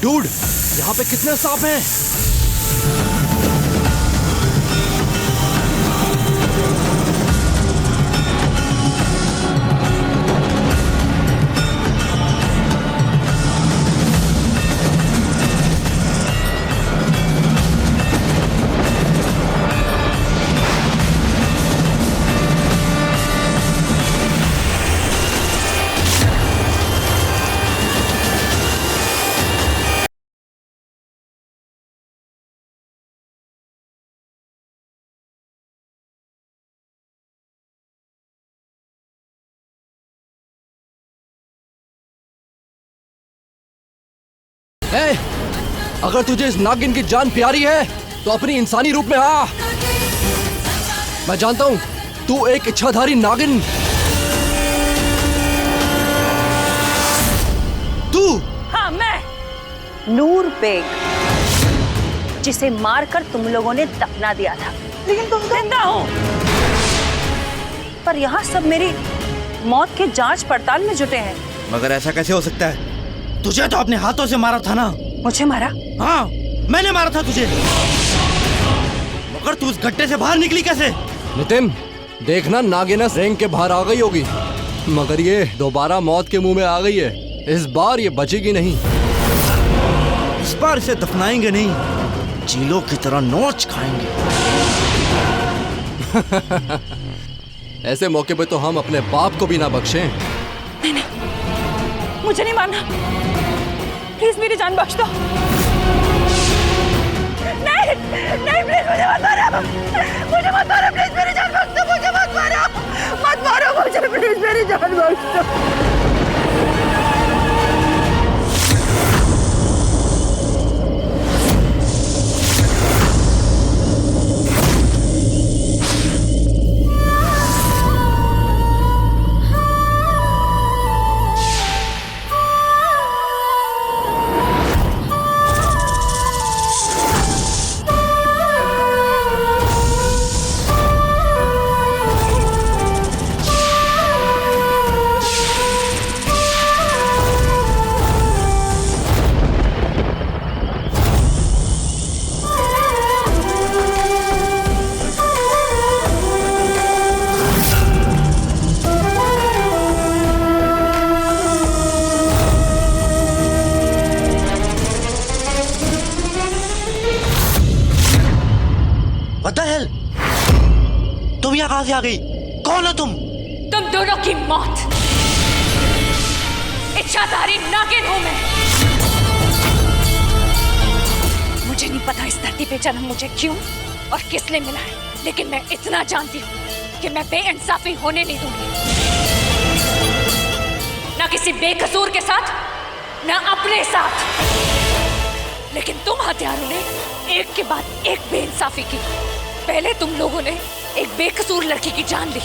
Dude, यहाँ पे कितने सांप हैं? ए, अगर तुझे इस नागिन की जान प्यारी है तो अपनी इंसानी रूप में आ। मैं जानता हूं तू एक इच्छाधारी नागिन। तू? हाँ, मैं नूर बेग, जिसे मारकर तुम लोगों ने दफना दिया था। लेकिन तुम जिंदा हो। पर यहाँ सब मेरी मौत के जांच पड़ताल में जुटे हैं। मगर ऐसा कैसे हो सकता है? तुझे तो अपने हाथों से मारा था ना। मुझे मारा? हाँ, मैंने मारा था तुझे। मगर तू उस गड्ढे से बाहर निकली कैसे? नितिन, देखना नागिनस रेंग के बाहर आ गई होगी, मगर ये दोबारा मौत के मुंह में आ गई है। इस बार ये बचेगी नहीं। इस बार इसे दफनाएंगे नहीं, चीलों की तरह नोच खाएंगे। ऐसे मौके पे तो हम अपने बाप को भी ना बख्शें। नहीं नहीं, मुझे नहीं मारना। प्लीज मेरी जान बख्श दो। नहीं नहीं, प्लीज मुझे मत मारो। मुझे मत मारो, प्लीज मेरी जान बख्श दो। मुझे मत मारो, मत मारो मुझे, प्लीज मेरी जान बख्श दो। तुम यहाँ कहाँ से आ गई? कौन हो तुम? तुम दोनों की मौत। इच्छाधारी नागिन हूं मैं। मुझे नहीं पता इस धरती पे जन्म मुझे क्यों और किसने मिला है, लेकिन मैं इतना जानती हूँ कि मैं बेइंसाफी होने नहीं दूंगी, ना किसी बेकसूर के साथ, ना अपने साथ। लेकिन तुम हत्यारों ने एक के बाद एक बेइंसाफी की। पहले तुम लोगों ने एक बेकसूर लड़की की जान ली,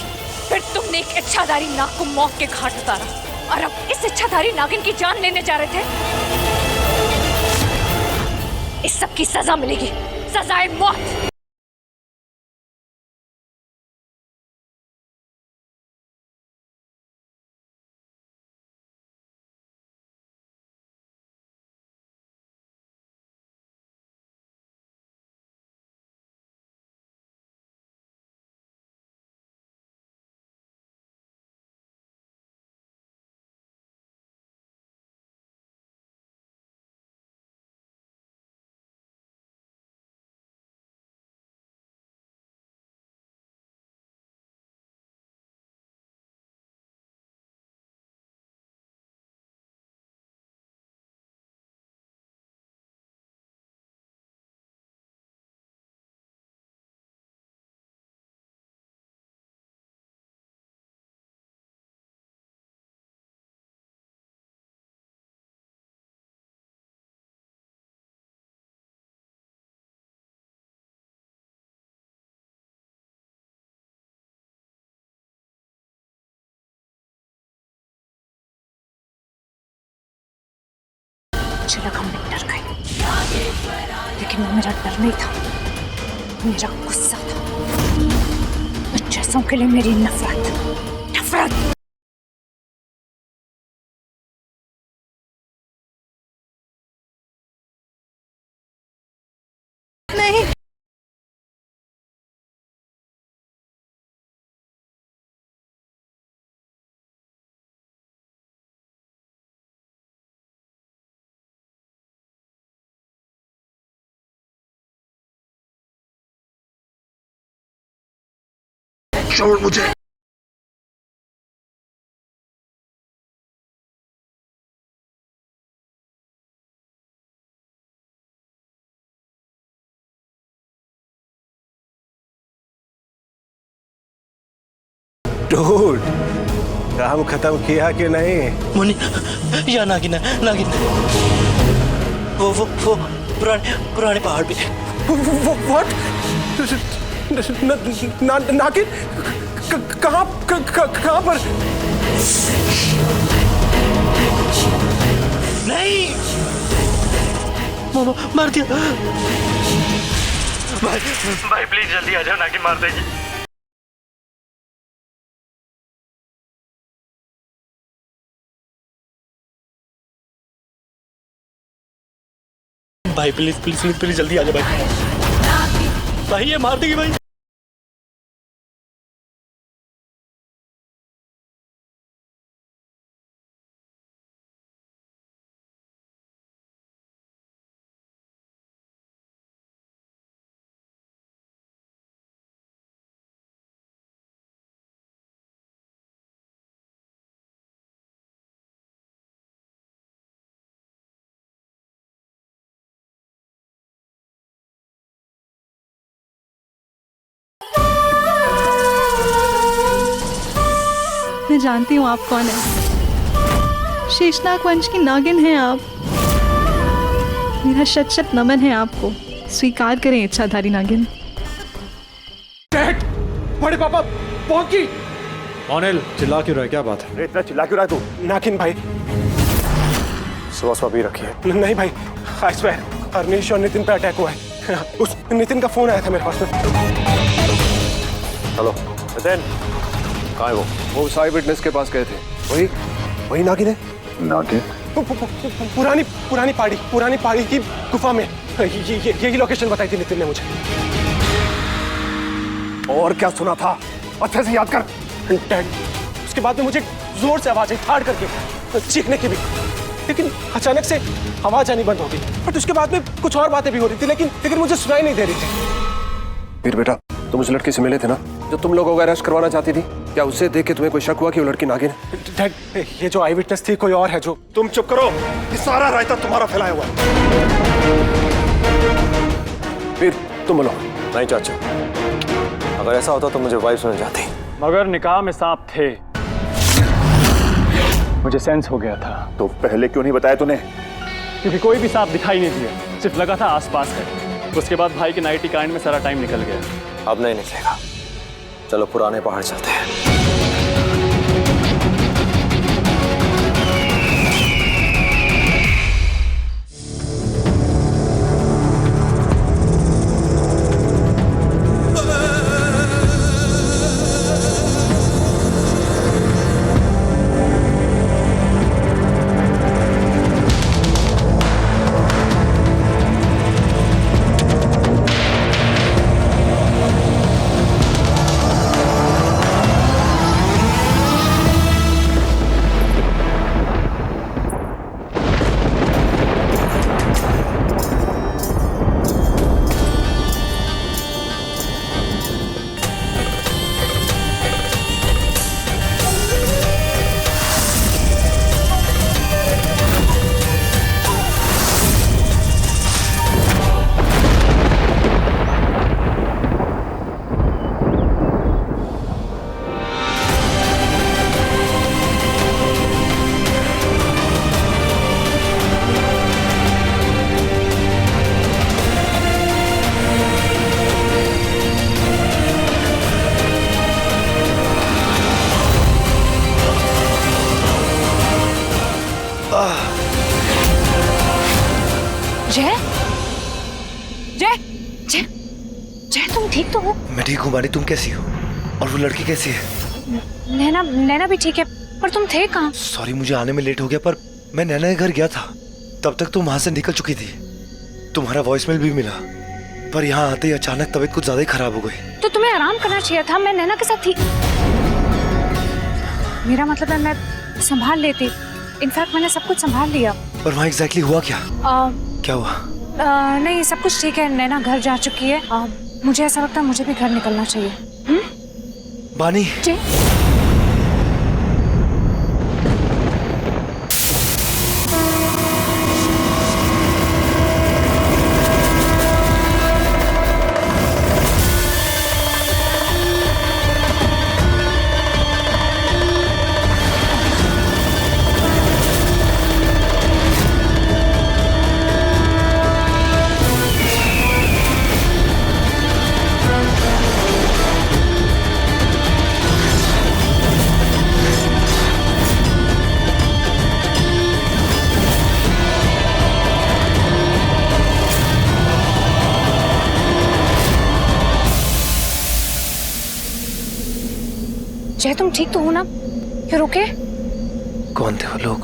फिर तुमने एक इच्छाधारी नाग को मौत के घाट उतारा, और अब इस इच्छाधारी नागिन की जान लेने जा रहे थे। इस सब की सजा मिलेगी, सजाए मौत। मुझे लगा मैं डर गई, लेकिन वो मेरा डर नहीं था, मेरा गुस्सा था। बच्चों के लिए मेरी नफरत, नफरत। छोड़ मुझे। डूड, काम खत्म किया कि नहीं? मुन्नी, या नागिन है, नागिन। वो पुराने पहाड़ पे। व्हाट? नागिन? कहाँ पर? नहीं, मामा मार दिया। भाई प्लीज जल्दी आ जाओ, नागिन मार देगी। भाई प्लीज प्लीज प्लीज प्लीज जल्दी आ जाओ भाई। भाई ये मार देगी भाई। मैं जानती हूँ आप कौन है। शेषनाग वंश की नागिन हैं आप। मेरा शत शत नमन है आपको। स्वीकार करें इच्छाधारी नागिन। डैड, बड़े पापा पहुंची। ऑनिल, चिल्ला क्यों रहा है? क्या बात है? इतना चिल्ला क्यों रहा है तू? नागिन भाई। सुबह भी रखी है। नहीं भाई, आई स्वेयर, हरनीश और नितिन पे अटैक हुआ है। उस नितिन का फोन आया था मेरे पास में। हेलो नितिन, कहाँ है वो? उस आई विटनेस के पास गए थे। वही नागिन है। नागिन? पुरानी पहाड़ी की गुफा में। यही लोकेशन बताई थी नितिन ने मुझे। और क्या सुना था? अच्छे से याद कर। डैड, उसके बाद में मुझे जोर से आवाज आई, ठाड़ करके, चीखने की भी। लेकिन अचानक से आवाज आनी बंद हो गई। बट उसके बाद में कुछ और बातें भी हो रही थी, लेकिन मुझे सुनाई नहीं दे रही थी। फिर बेटा, तुम उस लड़की से मिले थे ना जो तुम लोगों को अरेस्ट करवाना चाहती थी? क्या उससे देख के तुम्हें कोई शक हुआ कि वो लड़की नागिन है? डैड, ये जो आई विटनेस थी कोई और है जो। तुम चुप करो, ये सारा रायता तुम्हारा फैलाया हुआ है। फिर तुम बोलो। नहीं चाचा, अगर ऐसा होता तो मुझे वाइफ मिल जाती। मगर निकाह में सांप थे, मुझे सेंस हो गया था। तो पहले क्यों नहीं बताया तूने? क्योंकि कोई भी सांप दिखाई नहीं दिया, सिर्फ लगा था आसपास है। उसके बाद भाई के नाइटी कांड में सारा टाइम निकल गया। अब नहीं निकलेगा। चलो पुराने पहाड़ चलते हैं। जय जय जय जय, तुम ठीक तो हो? मैं ठीक हूँ मानी, तुम कैसी हो? और वो लड़की कैसी है? नैना भी ठीक है, पर तुम थे कहाँ? सॉरी, मुझे आने में लेट हो गया, पर मैं नैना के घर गया था। तब तक तुम वहां से निकल चुकी थी। तुम्हारा वॉइसमेल भी मिला, पर यहाँ आते ही अचानक तबीयत कुछ ज्यादा ही खराब हो गई। तो तुम्हें आराम करना चाहिए था। मैं नैना के साथ थी। मेरा मतलब है मैं संभाल लेती। इनफैक्ट मैंने सब कुछ संभाल लिया। पर वहाँ एग्जैक्टली हुआ क्या? क्या हुआ? नहीं, सब कुछ ठीक है। नैना घर जा चुकी है। मुझे ऐसा लगता है मुझे भी घर निकलना चाहिए। बानी जय, जय तुम ठीक तो हो ना? फिर ओके? कौन थे वो लोग?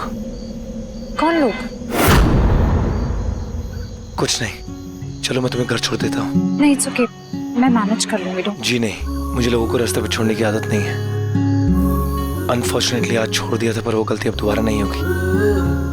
कौन लोग? कुछ नहीं, चलो मैं तुम्हें घर छोड़ देता हूँ। नहीं, इट्स ओके, मैं मैनेज कर लूंगी। जी नहीं, मुझे लोगों को रास्ते पर छोड़ने की आदत नहीं है। अनफॉर्चुनेटली आज छोड़ दिया था, पर वो गलती अब दोबारा नहीं होगी।